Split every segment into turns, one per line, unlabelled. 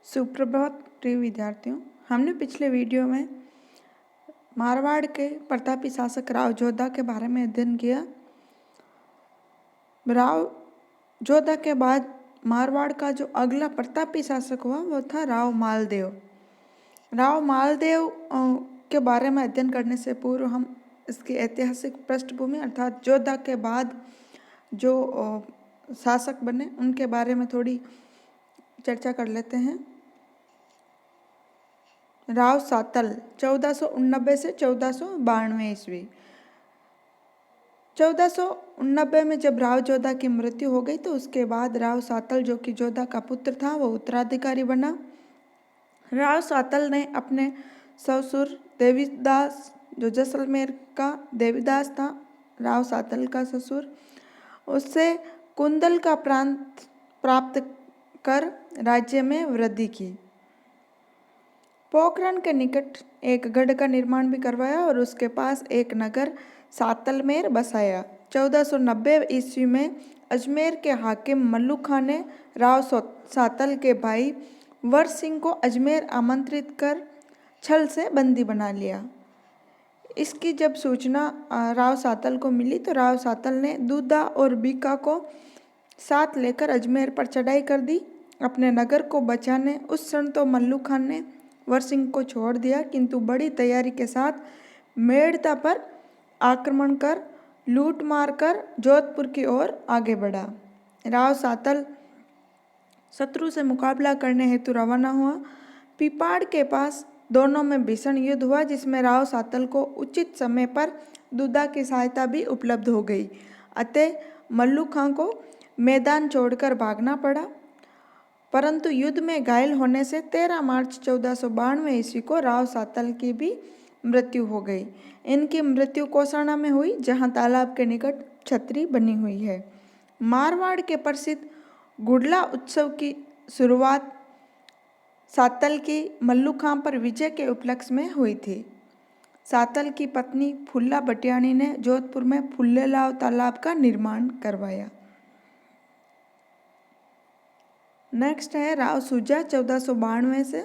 सुप्रभात प्रिय विद्यार्थियों। हमने पिछले वीडियो में मारवाड़ के प्रतापी शासक राव जोधा के बारे में अध्ययन किया। राव जोधा के बाद मारवाड़ का जो अगला प्रतापी शासक हुआ वो था राव मालदेव। राव मालदेव के बारे में अध्ययन करने से पूर्व हम इसकी ऐतिहासिक पृष्ठभूमि अर्थात जोधा के बाद जो शासक बने उनके बारे में थोड़ी चर्चा कर लेते हैं। राव सातल 1489 से 1492 ईस्वी। 1489 में जब राव जोधा की मृत्यु हो गई तो उसके बाद राव सातल जो कि जोधा का पुत्र था वो उत्तराधिकारी बना। राव सातल ने अपने ससुर देवीदास जो जैसलमेर का देवीदास था, राव सातल का ससुर, उससे कुंदल का प्रांत प्राप्त कर राज्य में वृद्धि की। पोखरण के निकट एक गढ़ का निर्माण भी करवाया और उसके पास एक नगर सातलमेर बसाया। 1490 ईस्वी में अजमेर के हाकिम मल्लू खां ने राव सातल के भाई वर सिंह को अजमेर आमंत्रित कर छल से बंदी बना लिया। इसकी जब सूचना राव सातल को मिली तो राव सातल ने दूधा और बीका को साथ लेकर अजमेर पर चढ़ाई कर दी। अपने नगर को बचाने उस क्षण तो मल्लू खान ने वर सिंह को छोड़ दिया, किंतु बड़ी तैयारी के साथ मेड़ता पर आक्रमण कर लूट मार कर जोधपुर की ओर आगे बढ़ा। राव सातल शत्रु से मुकाबला करने हेतु रवाना हुआ। पिपाड़ के पास दोनों में भीषण युद्ध हुआ, जिसमें राव सातल को उचित समय पर दूधा की सहायता भी उपलब्ध हो गई। अतः मल्लू खां को मैदान छोड़कर भागना पड़ा, परंतु युद्ध में घायल होने से 13 मार्च 1492 ईस्वी को राव सातल की भी मृत्यु हो गई। इनकी मृत्यु कौसाना में हुई, जहां तालाब के निकट छतरी बनी हुई है। मारवाड़ के प्रसिद्ध गुड़ला उत्सव की शुरुआत सातल की मल्लू खां पर विजय के उपलक्ष्य में हुई थी। सातल की पत्नी फुल्ला बटियाणी ने जोधपुर में फुल्लेलाव तालाब का निर्माण करवाया। नेक्स्ट है राव सुजा 1492 से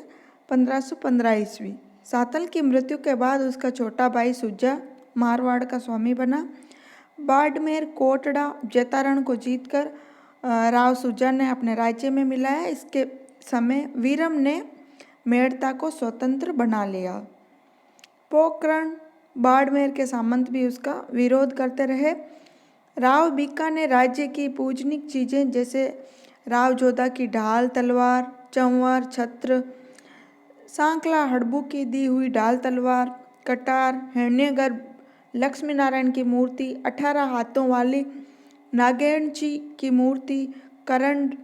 1515 ईस्वी। सातल की मृत्यु के बाद उसका छोटा भाई सुजा मारवाड़ का स्वामी बना। बाड़मेर, कोटड़ा, जैतारण को जीतकर राव सुजा ने अपने राज्य में मिलाया। इसके समय वीरम ने मेड़ता को स्वतंत्र बना लिया। पोखरण, बाड़मेर के सामंत भी उसका विरोध करते रहे। राव बीका ने राज्य की पूजनीक चीज़ें जैसे राव जोधा की ढाल तलवार, चंवर, छत्र, सांकला हड़बू की दी हुई ढाल तलवार, कटार, हिरण्यगर्भ लक्ष्मी नारायण की मूर्ति, 18 हाथों वाली नागेण जी की मूर्ति, करंड,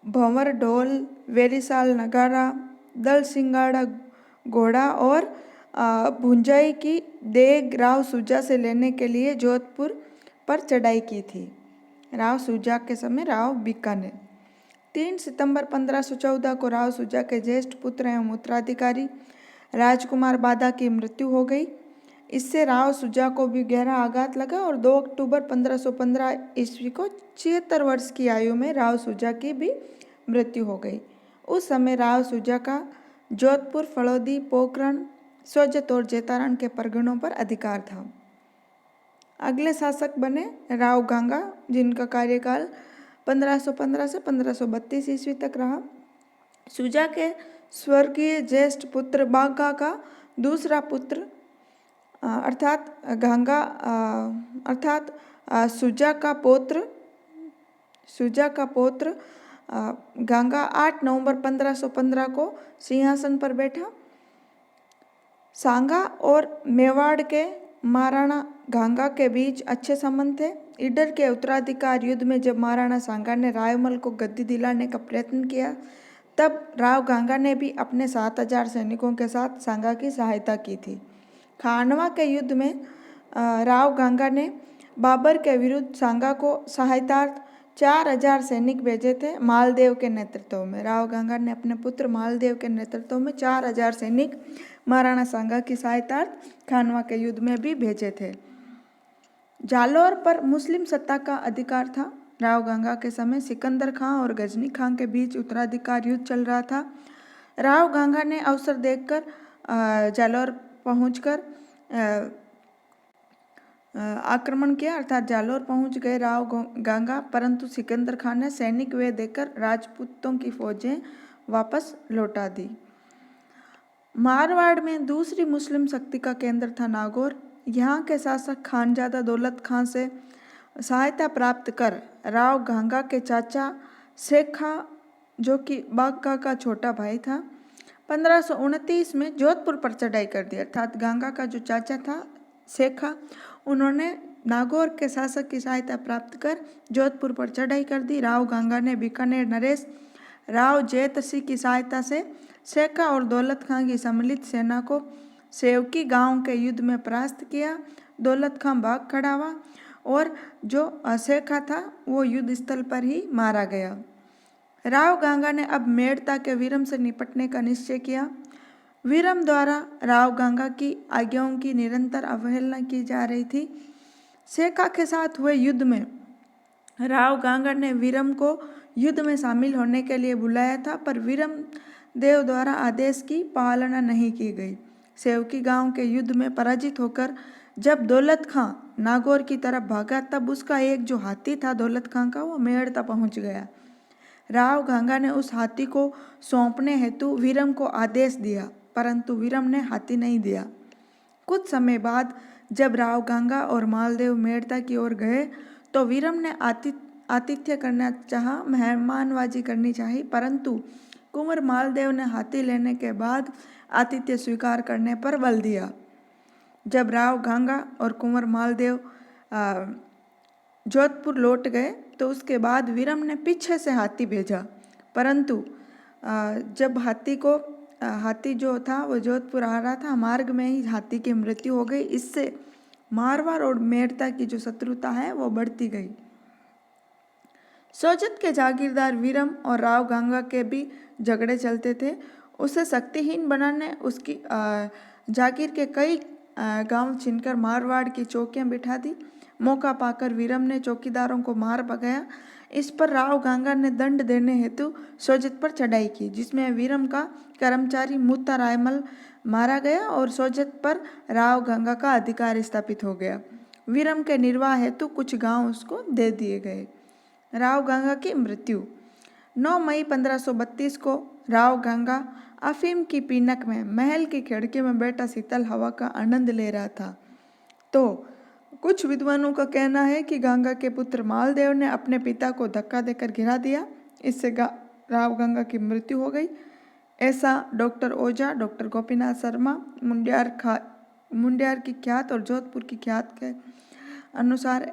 भंवर ढोल, वेरीसाल नगारा, दल सिंगाड़ा घोड़ा और भुंजाई की देग राव सुजा से लेने के लिए जोधपुर पर चढ़ाई की थी। राव सुजा के समय राव बीका ने 3 सितंबर 1514 को राव सुजा के ज्येष्ठ पुत्र एवं उत्तराधिकारी राजकुमार बादा की मृत्यु हो गई। इससे राव सुजा को भी गहरा आघात लगा और 2 अक्टूबर 1515 ईस्वी को 76 वर्ष की आयु में राव सुजा की भी मृत्यु हो गई। उस समय राव सुजा का जोधपुर, फड़ौदी, पोखरण, सोजत और जैतारण के परगणों पर अधिकार था। अगले शासक बने राव गांगा, जिनका कार्यकाल 1515 से 1532 ईस्वी तक रहा। सुजा के स्वर्गीय ज्येष्ठ पुत्र बांगा का दूसरा पुत्र अर्थात गांगा अर्थात सुजा का पौत्र गांगा 8 नवंबर 1515 को सिंहासन पर बैठा। सांगा और मेवाड़ के महाराणा गांगा के बीच अच्छे संबंध थे। ईडर के उत्तराधिकार युद्ध में जब महाराणा सांगा ने रायमल को गद्दी दिलाने का प्रयत्न किया, तब राव गांगा ने भी अपने 7000 सैनिकों के साथ सांगा की सहायता की थी। खानवा के युद्ध में राव गांगा ने बाबर के विरुद्ध सांगा को सहायतार्थ 4000 सैनिक भेजे थे। मालदेव के नेतृत्व में राव गांगा ने अपने पुत्र मालदेव के नेतृत्व में 4000 सैनिक महाराणा सांगा की सहायतार्थ खानवा के युद्ध में भी भेजे थे। जालौर पर मुस्लिम सत्ता का अधिकार था। राव गंगा के समय सिकंदर खां और गजनी खां के बीच उत्तराधिकार युद्ध चल रहा था। राव गंगा ने अवसर देखकर जालौर पहुंचकर आक्रमण किया, अर्थात जालौर पहुंच गए राव गंगा, परंतु सिकंदर खान ने सैनिक व्यय देकर राजपूतों की फौजें वापस लौटा दी। मारवाड़ में दूसरी मुस्लिम शक्ति का केंद्र था नागौर। यहाँ के शासक खानजादा दौलत खां से सहायता प्राप्त कर राव गंगा के चाचा शेख खां, जो कि बांका का छोटा भाई था, 1529 में जोधपुर पर चढ़ाई कर दी। अर्थात गंगा का जो चाचा था शेख खां, उन्होंने नागौर के शासक की सहायता प्राप्त कर जोधपुर पर चढ़ाई कर दी। राव गंगा ने बीकानेर नरेश राव जैत सिंह की सहायता से शेख खां और दौलत खां की सम्मिलित सेना को सेवकी गांव के युद्ध में परास्त किया। दौलत खां भाग खड़ा हुआ और जो शेख खां था वो युद्ध स्थल पर ही मारा गया। राव गंगा ने अब मेड़ता के वीरम से निपटने का निश्चय किया। वीरम द्वारा राव गंगा की आज्ञाओं की निरंतर अवहेलना की जा रही थी। शेख खां के साथ हुए युद्ध में राव गंगा ने वीरम को युद्ध में शामिल होने के लिए बुलाया था, पर वीरम देव द्वारा आदेश की पालना नहीं की गई। सेवकी गांव के युद्ध में पराजित होकर जब दौलत खां नागौर की तरफ भागा, तब उसका एक जो हाथी था दौलत खां का, वो मेड़ता पहुंच गया। राव गंगा ने उस हाथी को सौंपने हेतु वीरम को आदेश दिया, परंतु वीरम ने हाथी नहीं दिया। कुछ समय बाद जब राव गंगा और मालदेव मेड़ता की ओर गए तो वीरम ने आतिथ्य करना चाहा, मेहमानबाजी करनी चाहिए, परंतु कुंवर मालदेव ने हाथी लेने के बाद आतिथ्य स्वीकार करने पर बल दिया। जब राव गंगा और कुंवर मालदेव जोधपुर लौट गए तो उसके बाद वीरम ने पीछे से हाथी भेजा, परंतु जब हाथी जो था वो जोधपुर आ रहा था, मार्ग में ही हाथी की मृत्यु हो गई। इससे मारवाड़ और मेड़ता की जो शत्रुता है वो बढ़ती गई। सोजत के जागीरदार वीरम और राव गंगा के भी झगड़े चलते थे। उसे शक्तिहीन बनाने उसकी जागीर के कई गांव छीनकर मारवाड़ की चौकियां बिठा दी। मौका पाकर वीरम ने चौकीदारों को मार भगाया। इस पर राव गंगा ने दंड देने हेतु सोजत पर चढ़ाई की, जिसमें वीरम का कर्मचारी मुत्ता रायमल मारा गया और सोजत पर राव गंगा का अधिकार स्थापित हो गया। वीरम के निर्वाह हेतु कुछ गांव उसको दे दिए गए। राव गंगा की मृत्यु 9 मई 1532 को राव गंगा अफीम की पीनक में महल की खिड़की में बैठा शीतल हवा का आनंद ले रहा था, तो कुछ विद्वानों का कहना है कि गंगा के पुत्र मालदेव ने अपने पिता को धक्का देकर गिरा दिया, इससे राव गंगा की मृत्यु हो गई। ऐसा डॉक्टर ओझा, डॉक्टर गोपीनाथ शर्मा, मुंड्यार की ख्यात और जोधपुर की ख्यात के अनुसार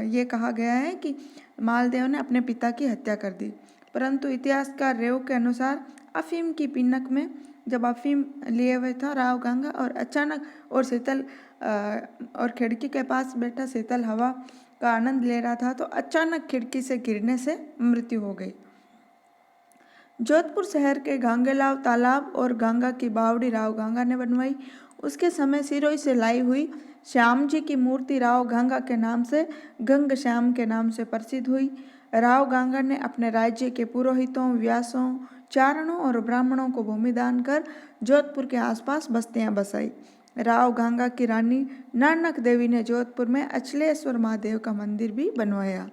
ये कहा गया है कि मालदेव ने अपने पिता की हत्या कर दी, परंतु इतिहासकार रेव के अनुसार अफीम की पीनक में जब अफीम लिए हुए था राव गंगा और अचानक और खिड़की के पास बैठा शीतल हवा का आनंद ले रहा था, तो अचानक खिड़की से गिरने से मृत्यु हो गई। जोधपुर शहर के गांगेलाव तालाब और गंगा की बावड़ी राव गंगा ने बनवाई। उसके समय सिरोही से लाई हुई श्याम जी की मूर्ति राव गंगा के नाम से गंग श्याम के नाम से प्रसिद्ध हुई। राव गंगा ने अपने राज्य के पुरोहितों, व्यासों, चारणों और ब्राह्मणों को भूमि दान कर जोधपुर के आसपास बस्तियां बसाई। राव गंगा की रानी नानक देवी ने जोधपुर में अचलेश्वर महादेव का मंदिर भी बनवाया।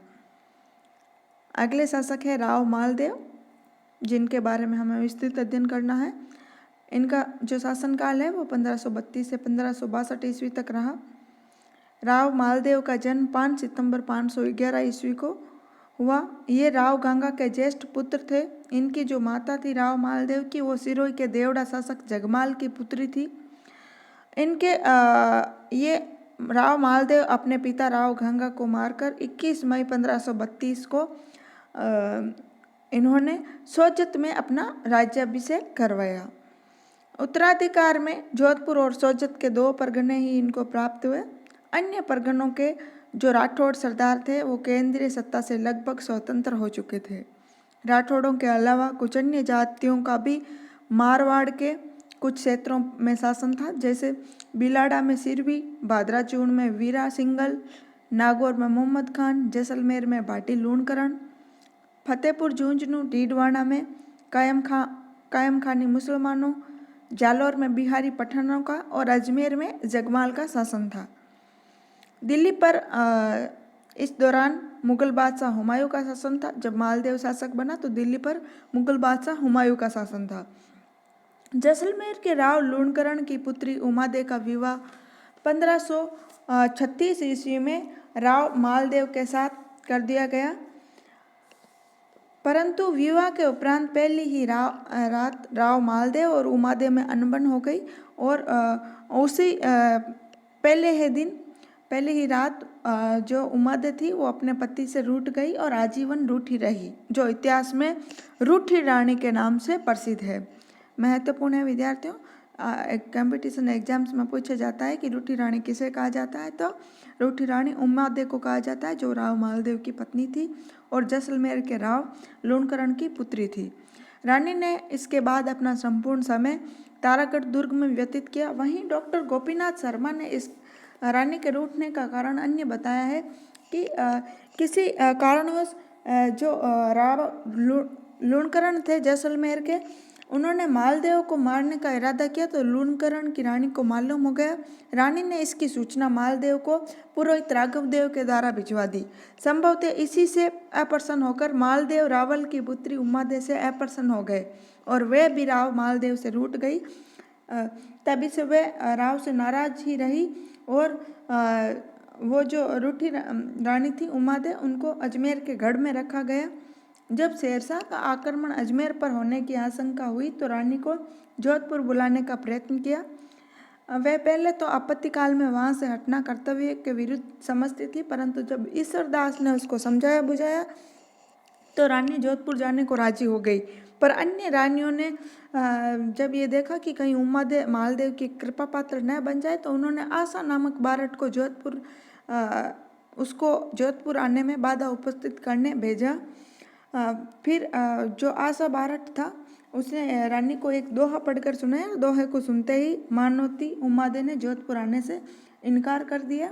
अगले शासक है राव मालदेव, जिनके बारे में हमें विस्तृत अध्ययन करना है। इनका जो शासनकाल है वो 1532 से 1562 ईस्वी तक रहा। राव मालदेव का जन्म 5 सितंबर 511 ईस्वी को हुआ। ये राव गंगा के ज्येष्ठ पुत्र थे। इनकी जो माता थी राव मालदेव की, वो सिरोही के देवड़ा शासक जगमाल की पुत्री थी। ये राव मालदेव अपने पिता राव गंगा को मारकर 21 मई 1532 को इन्होंने सोजत में अपना राज्याभिषेक करवाया। उत्तराधिकार में जोधपुर और सोजत के 2 परगने ही इनको प्राप्त हुए। अन्य परगनों के जो राठौड़ सरदार थे वो केंद्रीय सत्ता से लगभग स्वतंत्र हो चुके थे। राठौड़ों के अलावा कुछ अन्य जातियों का भी मारवाड़ के कुछ क्षेत्रों में शासन था, जैसे बिलाड़ा में सिरवी, भादराचूर्ण में वीरा सिंगल, नागौर में मोहम्मद खान, जैसलमेर में भाटी लूणकरण, फतेहपुर झुंझुनू डीडवाना में कायम खानी मुसलमानों, जालौर में बिहारी पठानों का और अजमेर में जगमाल का शासन था। दिल्ली पर इस दौरान मुगल बादशाह हुमायूं का शासन था। जब मालदेव शासक बना तो दिल्ली पर मुगल बादशाह हुमायूं का शासन था। जैसलमेर के राव लूणकरण की पुत्री उमादे का विवाह 1536 ईस्वी में राव मालदेव के साथ कर दिया गया, परंतु विवाह के उपरांत पहली ही रात राव मालदेव और उमादे में अनबन हो गई और उसी पहले ही रात जो उमादे थी वो अपने पति से रूठ गई और आजीवन रूठी रही, जो इतिहास में रूठी रानी के नाम से प्रसिद्ध है। महत्वपूर्ण है विद्यार्थियों, कंपटीशन एग्जाम्स में पूछा जाता है कि रूठी रानी किसे कहा जाता है, तो रूठी रानी उमादे को कहा जाता है, जो राव मालदेव की पत्नी थी और जैसलमेर के राव लूणकरण की पुत्री थी। रानी ने इसके बाद अपना संपूर्ण समय तारागढ़ दुर्ग में व्यतीत किया। वहीं डॉक्टर गोपीनाथ शर्मा ने इस रानी के रूठने का कारण अन्य बताया है कि किसी कारणवश जो राव लूणकरण थे जैसलमेर के, उन्होंने मालदेव को मारने का इरादा किया तो लूणकरण की रानी को मालूम हो गया। रानी ने इसकी सूचना मालदेव को पुरोहित राघवदेव के द्वारा भिजवा दी। संभवतः इसी से अप्रसन्न होकर मालदेव रावल की पुत्री उमादे से अप्रसन्न हो गए और वे भी राव मालदेव से रूठ गई। तभी से वे राव से नाराज ही रही और वो जो रूठी रानी थी उमादे, उनको अजमेर के गढ़ में रखा गया। जब शेरशाह का आक्रमण अजमेर पर होने की आशंका हुई तो रानी को जोधपुर बुलाने का प्रयत्न किया। वह पहले तो आपत्तिकाल में वहां से हटना कर्तव्य के विरुद्ध समझती थी, परंतु जब ईश्वरदास ने उसको समझाया बुझाया तो रानी जोधपुर जाने को राजी हो गई। पर अन्य रानियों ने जब ये देखा कि कहीं उमादे मालदेव की कृपा पात्र न बन जाए तो उन्होंने आशा नामक बारट को जोधपुर आने में बाधा उपस्थित करने भेजा। फिर जो आशा बारट था उसने रानी को एक दोहा पढ़कर सुनाया। दोहे को सुनते ही मानवती उमादे ने जोधपुर आने से इनकार कर दिया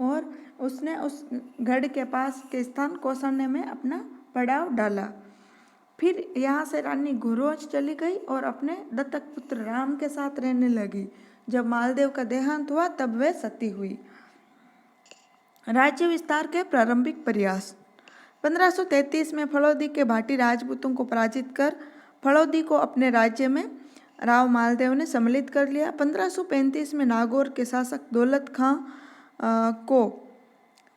और उसने उस गढ़ के पास के स्थान कौसाने में अपना पड़ाव डाला। फिर यहाँ से रानी घुरोज चली गई और अपने दत्तक पुत्र राम के साथ रहने लगी। जब मालदेव का देहांत हुआ तब वह सती हुई। राज्य विस्तार के प्रारंभिक प्रयास। 1533 में फड़ौदी के भाटी राजपूतों को पराजित कर फड़ौदी को अपने राज्य में राव मालदेव ने सम्मिलित कर लिया। 1535 में नागौर के शासक दौलत खां को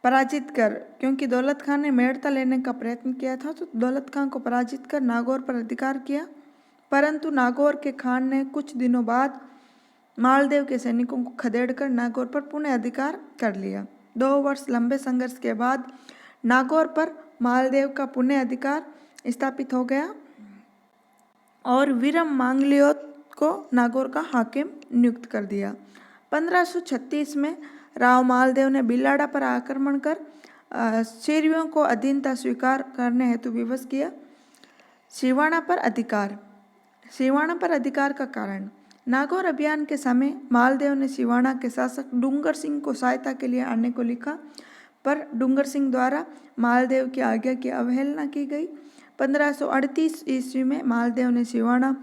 पराजित कर, क्योंकि दौलत खां ने मेड़ता लेने का प्रयत्न किया था, तो दौलत खां को पराजित कर नागौर पर अधिकार किया। परंतु नागौर के खान ने कुछ दिनों बाद मालदेव के सैनिकों को खदेड़कर नागौर पर पुनः अधिकार कर लिया। 2 वर्ष लंबे संघर्ष के बाद नागौर पर मालदेव का पुनः अधिकार स्थापित हो गया और वीरम मांगलियोत को नागौर का हाकिम नियुक्त कर दिया। 1536 में राव मालदेव ने बिलाड़ा पर आक्रमण कर शेरवियों को अधीनता स्वीकार करने हेतु विवश किया। सिवाना पर अधिकार का कारण। नागौर अभियान के समय मालदेव ने सिवाना के शासक डूंगर सिंह को सहायता के लिए आने को लिखा, पर डूंगर सिंह द्वारा मालदेव की आज्ञा की अवहेलना की गई। 1538 ईस्वी में मालदेव ने सिवाना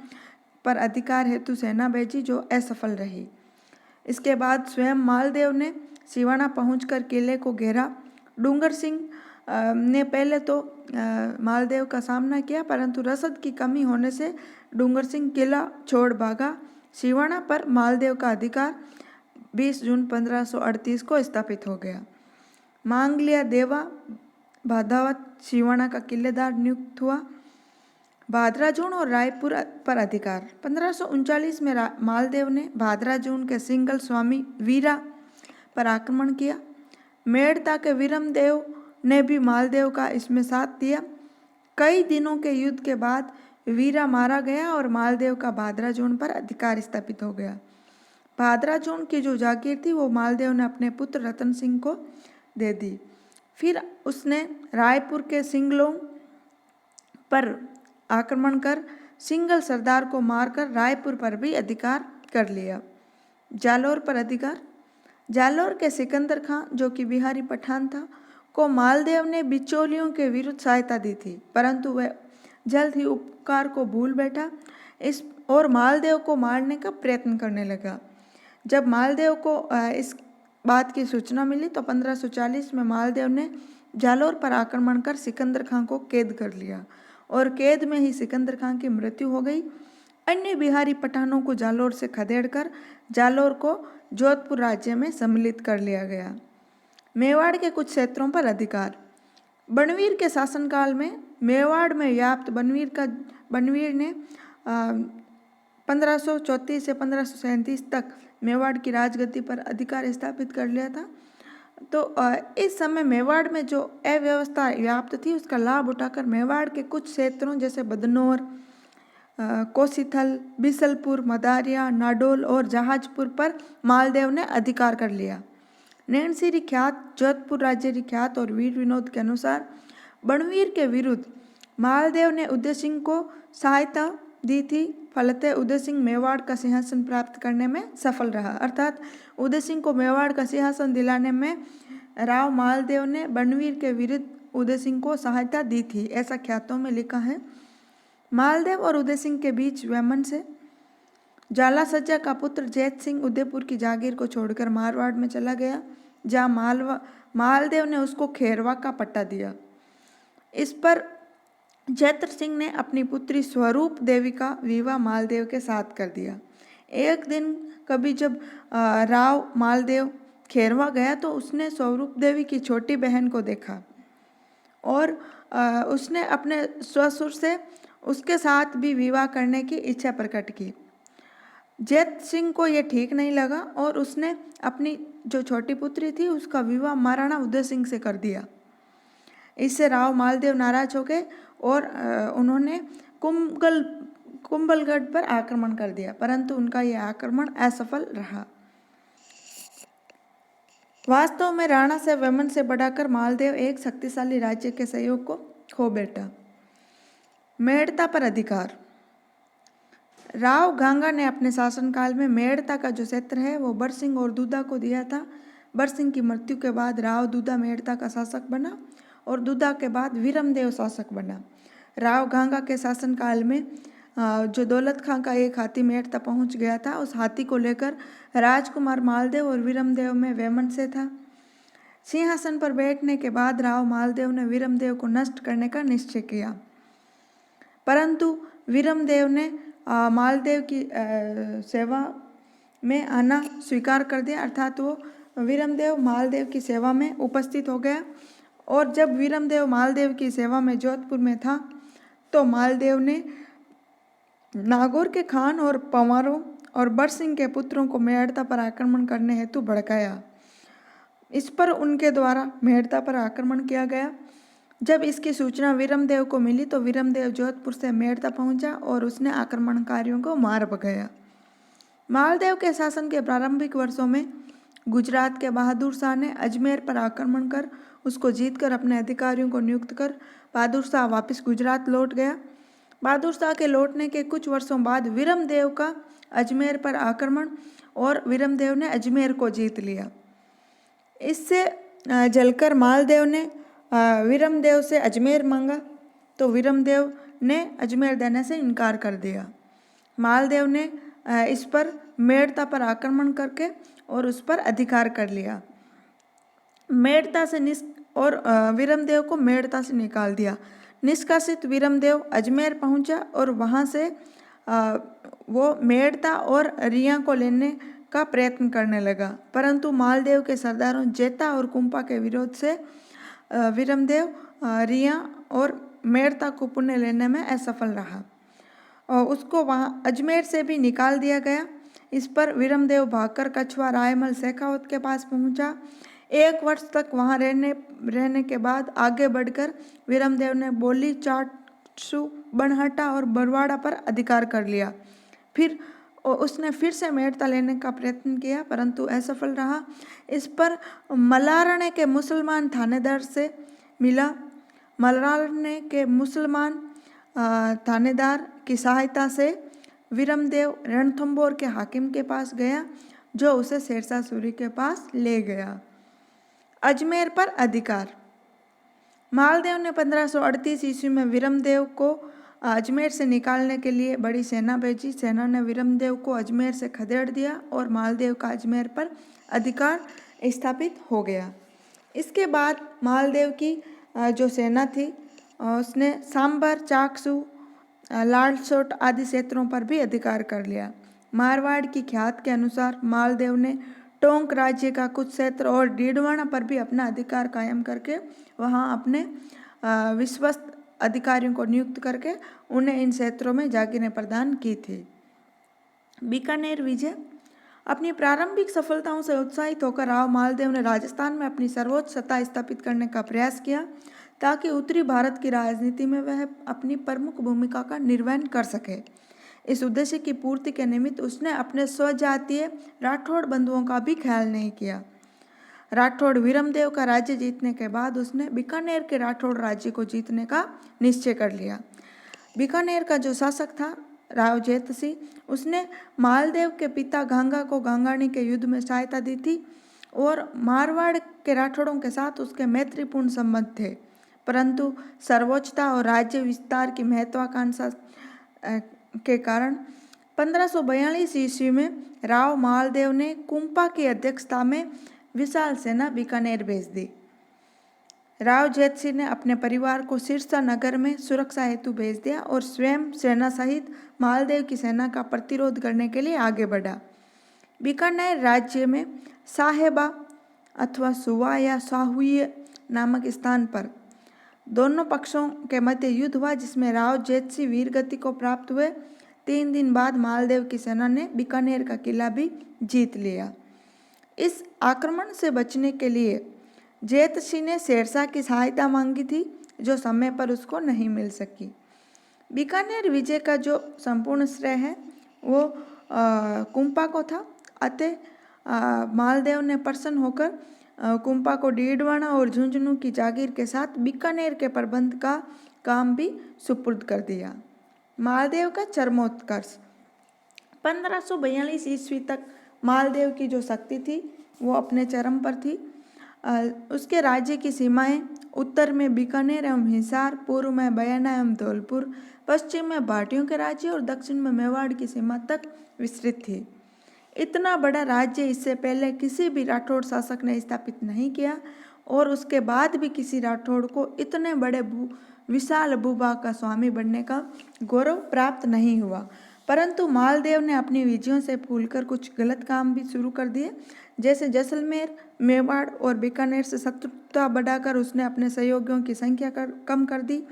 पर अधिकार हेतु सेना भेजी, जो असफल रही। इसके बाद स्वयं मालदेव ने सिवाना पहुंचकर किले को घेरा। डूंगर सिंह ने पहले तो मालदेव का सामना किया, परंतु रसद की कमी होने से डूंगर सिंह किला छोड़ भागा। सिवाना पर मालदेव का अधिकार 20 जून 1538 को स्थापित हो गया। मांगलिया देवा भादावत सिवाना का किलेदार नियुक्त हुआ। भादराजून और रायपुर पर अधिकार। 1539 में मालदेव ने भादराजून के सिंगल स्वामी वीरा पर आक्रमण किया। मेड़ता के वीरमदेव ने भी मालदेव का इसमें साथ दिया। कई दिनों के युद्ध के बाद वीरा मारा गया और मालदेव का भादराजून पर अधिकार स्थापित हो गया। भादराजून की जो जागीर थी वो मालदेव ने अपने पुत्र रतन सिंह को दे दी। फिर उसने रायपुर के सिंगलों पर आक्रमण कर सिंगल सरदार को मारकर रायपुर पर भी अधिकार कर लिया। जालौर पर अधिकार। जालौर के सिकंदर खां, जो कि बिहारी पठान था, को मालदेव ने बिचौलियों के विरुद्ध सहायता दी थी, परंतु वह जल्द ही उपकार को भूल बैठा इस और मालदेव को मारने का प्रयत्न करने लगा। जब मालदेव को इस बात की सूचना मिली तो 1540 में मालदेव ने जालौर पर आक्रमण कर सिकंदर खां को कैद कर लिया और कैद में ही सिकंदर खां की मृत्यु हो गई। अन्य बिहारी पठानों को जालौर से खदेड़कर जालौर को जोधपुर राज्य में सम्मिलित कर लिया गया। मेवाड़ के कुछ क्षेत्रों पर अधिकार। बनवीर के शासनकाल में मेवाड़ में व्याप्त बनवीर ने 1534 से 1537 तक मेवाड़ की राजगद्दी पर अधिकार स्थापित कर लिया था। तो इस समय मेवाड़ में जो अव्यवस्था व्याप्त थी उसका लाभ उठाकर मेवाड़ के कुछ क्षेत्रों जैसे बदनौर, कोसीथल, बिसलपुर, मदारिया, नाडोल और जहाजपुर पर मालदेव ने अधिकार कर लिया। नैनसिरी ख्यात, जोधपुर राज्य ख्यात और वीर विनोद के अनुसार बनवीर के विरुद्ध मालदेव ने उदय सिंह को सहायता दी थी, फलतः उदय सिंह मेवाड़ का सिंहासन प्राप्त करने में सफल रहा। अर्थात उदय सिंह को मेवाड़ का सिंहासन दिलाने में राव मालदेव ने बनवीर के विरुद्ध उदय सिंह को सहायता दी थी, ऐसा ख्यातों में लिखा है। मालदेव और उदय सिंह के बीच वैमन से जाला सज्जा का पुत्र जैत सिंह उदयपुर की जागीर को छोड़कर मारवाड़ में चला गया, जहाँ मालदेव ने उसको खेरवा का पट्टा दिया। इस पर जैत्र सिंह ने अपनी पुत्री स्वरूप देवी का विवाह मालदेव के साथ कर दिया। एक दिन कभी जब राव मालदेव खेरवा गया तो उसने स्वरूप देवी की छोटी बहन को देखा और उसने अपने ससुर से उसके साथ भी विवाह करने की इच्छा प्रकट की। जैत सिंह को यह ठीक नहीं लगा और उसने अपनी जो छोटी पुत्री थी उसका विवाह महाराणा उदय सिंह से कर दिया। इससे राव मालदेव नाराज हो गए और उन्होंने कुंभलगढ़ पर आक्रमण कर दिया, परंतु उनका यह आक्रमण असफल रहा। वास्तव में राणा से वैमन से बढ़ाकर मालदेव एक शक्तिशाली राज्य के सहयोग को खो बैठा। मेड़ता पर अधिकार। राव गांगा ने अपने शासनकाल में मेड़ता का जो क्षेत्र है वो बरसिंह और दूधा को दिया था। बरसिंह की मृत्यु के बाद राव दूधा मेड़ता का शासक बना और दूधा के बाद वीरमदेव शासक बना। राव गांगा के शासनकाल में जो दौलत खां का एक हाथी मेड़ता पहुंच गया था, उस हाथी को लेकर राजकुमार मालदेव और वीरमदेव में वैमन से था। सिंहासन पर बैठने के बाद राव मालदेव ने वीरमदेव को नष्ट करने का निश्चय किया, परंतु वीरमदेव ने मालदेव की सेवा में आना स्वीकार कर दिया, अर्थात वो वीरमदेव मालदेव की सेवा में उपस्थित हो गया। और जब वीरमदेव मालदेव की सेवा में जोधपुर में था तो मालदेव ने नागौर के खान और पंवारों और बरसिंह के पुत्रों को मेड़ता पर आक्रमण करने हेतु भड़काया। इस पर उनके द्वारा मेड़ता पर आक्रमण किया गया। जब इसकी सूचना वीरमदेव को मिली तो वीरमदेव जोधपुर से मेड़ता पहुंचा और उसने आक्रमणकारियों को मार भगाया। मालदेव के शासन के प्रारंभिक वर्षों में गुजरात के बहादुर शाह ने अजमेर पर आक्रमण कर उसको जीतकर अपने अधिकारियों को नियुक्त कर बहादुर शाह वापस गुजरात लौट गया। बहादुर शाह के लौटने के कुछ वर्षों बाद वीरमदेव का अजमेर पर आक्रमण और वीरमदेव ने अजमेर को जीत लिया। इससे जलकर मालदेव ने वीरमदेव से अजमेर मांगा तो वीरमदेव ने अजमेर देने से इनकार कर दिया। मालदेव ने इस पर मेड़ता पर आक्रमण करके और उस पर अधिकार कर लिया। मेड़ता से वीरमदेव को मेड़ता से निकाल दिया। निष्कासित वीरमदेव अजमेर पहुंचा और वहां से वो मेड़ता और रिया को लेने का प्रयत्न करने लगा, परंतु मालदेव के सरदारों जेता और कुंपा के विरोध से वीरमदेव रिया और मेड़ता को पुण्य लेने में असफल रहा और उसको वहाँ अजमेर से भी निकाल दिया गया। इस पर वीरमदेव भागकर कछवा रायमल शेखावत के पास पहुँचा। 1 वर्ष तक वहाँ रहने के बाद आगे बढ़कर वीरमदेव ने बोली, चाटसू, बनहटा और बरवाड़ा पर अधिकार कर लिया। फिर उसने फिर से मेड़ता लेने का प्रयत्न किया, परंतु असफल रहा। इस पर मलारणे के मुसलमान थानेदार से मिला। मलारणे के मुसलमान थानेदार की सहायता से वीरमदेव रणथंभौर के हाकिम के पास गया। जो उसे शेरशाह सूरी के पास ले गया। अजमेर पर अधिकार। मालदेव ने 1538 ईस्वी में वीरमदेव को अजमेर से निकालने के लिए बड़ी सेना भेजी। सेना ने वीरमदेव को अजमेर से खदेड़ दिया और मालदेव का अजमेर पर अधिकार स्थापित हो गया। इसके बाद मालदेव की जो सेना थी उसने सांबर, चाकसू, लालसोट आदि क्षेत्रों पर भी अधिकार कर लिया। मारवाड़ की ख्यात के अनुसार मालदेव ने टोंक राज्य का कुछ क्षेत्र और डीडवाना पर भी अपना अधिकार कायम करके वहां अपने विश्वस्त अधिकारियों को नियुक्त करके उन्हें इन क्षेत्रों में जागीरें प्रदान की थी। बीकानेर विजय। अपनी प्रारंभिक सफलताओं से उत्साहित होकर राव मालदेव ने राजस्थान में अपनी सर्वोच्च सत्ता स्थापित करने का प्रयास किया ताकि उत्तरी भारत की राजनीति में वह अपनी प्रमुख भूमिका का निर्वहन कर सके। इस उद्देश्य की पूर्ति के निमित्त उसने अपने स्वजातीय राठौड़ बंधुओं का भी ख्याल नहीं किया। राठौड़ वीरमदेव का राज्य जीतने के बाद उसने बीकानेर के राठौड़ राज्य को जीतने का निश्चय कर लिया। बीकानेर का जो शासक था राव जेतसिंह, उसने मालदेव के पिता गांगा को गांगाणी के युद्ध में सहायता दी थी और मारवाड़ के राठौड़ों के साथ उसके मैत्रीपूर्ण संबंध थे, परंतु सर्वोच्चता और राज्य विस्तार की महत्वाकांक्षा के कारण 1542 ईस्वी में राव मालदेव ने कुंपा की अध्यक्षता में विशाल सेना बीकानेर भेज दी। राव जेतसिंह ने अपने परिवार को सिरसा नगर में सुरक्षा हेतु भेज दिया और स्वयं सेना सहित मालदेव की सेना का प्रतिरोध करने के लिए आगे बढ़ा। बीकानेर राज्य में साहेबा अथवा सुवा या साहुय नामक स्थान पर दोनों पक्षों के मध्य युद्ध हुआ, जिसमें राव जेतसिंह वीरगति को प्राप्त हुए। 3 दिन बाद मालदेव की सेना ने बीकानेर का किला भी जीत लिया। इस आक्रमण से बचने के लिए जेतसिंह ने शेरशाह की सहायता मांगी थी, जो समय पर उसको नहीं मिल सकी। बीकानेर विजय का जो संपूर्ण श्रेय है वो कुंपा को था। अतः मालदेव ने प्रसन्न होकर कुंपा को डीडवाना और झुंझुनू की जागीर के साथ बीकानेर के प्रबंध का काम भी सुपुर्द कर दिया। मालदेव का चरमोत्कर्ष। 1542 ईस्वी तक मालदेव की जो शक्ति थी वो अपने चरम पर थी। उसके राज्य की सीमाएं उत्तर में बीकानेर एवं हिसार, पूर्व में बयाना एवं धौलपुर, पश्चिम में भाटियों के राज्य और दक्षिण में मेवाड़ की सीमा तक विस्तृत थी। इतना बड़ा राज्य इससे पहले किसी भी राठौड़ शासक ने स्थापित नहीं किया और उसके बाद भी किसी राठौड़ को इतने बड़े विशाल भूभाग का स्वामी बनने का गौरव प्राप्त नहीं हुआ। परंतु मालदेव ने अपनी विजयों से भूलकर कुछ गलत काम भी शुरू कर दिए, जैसे जैसलमेर, मेवाड़ और बीकानेर से शत्रुता बढ़ाकर उसने अपने सहयोगियों की संख्या कम कर दी।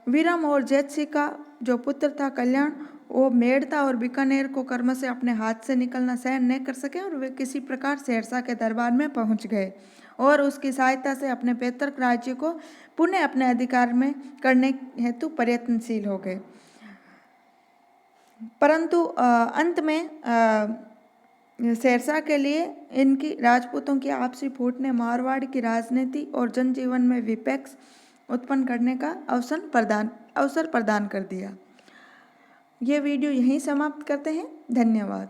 वीरम और जेतसिंह का जो पुत्र था कल्याण, वो मेड़ता और बीकानेर को कर्म से अपने हाथ से निकलना सहन नहीं कर सके और वे किसी प्रकार शेरशाह के दरबार में पहुंच गए और उसकी सहायता से अपने पैतृक राज्य को पुनः अपने अधिकार में करने हेतु प्रयत्नशील हो गए। परंतु अंत में शेरशाह के लिए इनकी राजपूतों की आपसी फूट ने मारवाड़ की राजनीति और जनजीवन में विपैक्ष उत्पन्न करने का अवसर प्रदान कर दिया। ये वीडियो यहीं समाप्त करते हैं। धन्यवाद।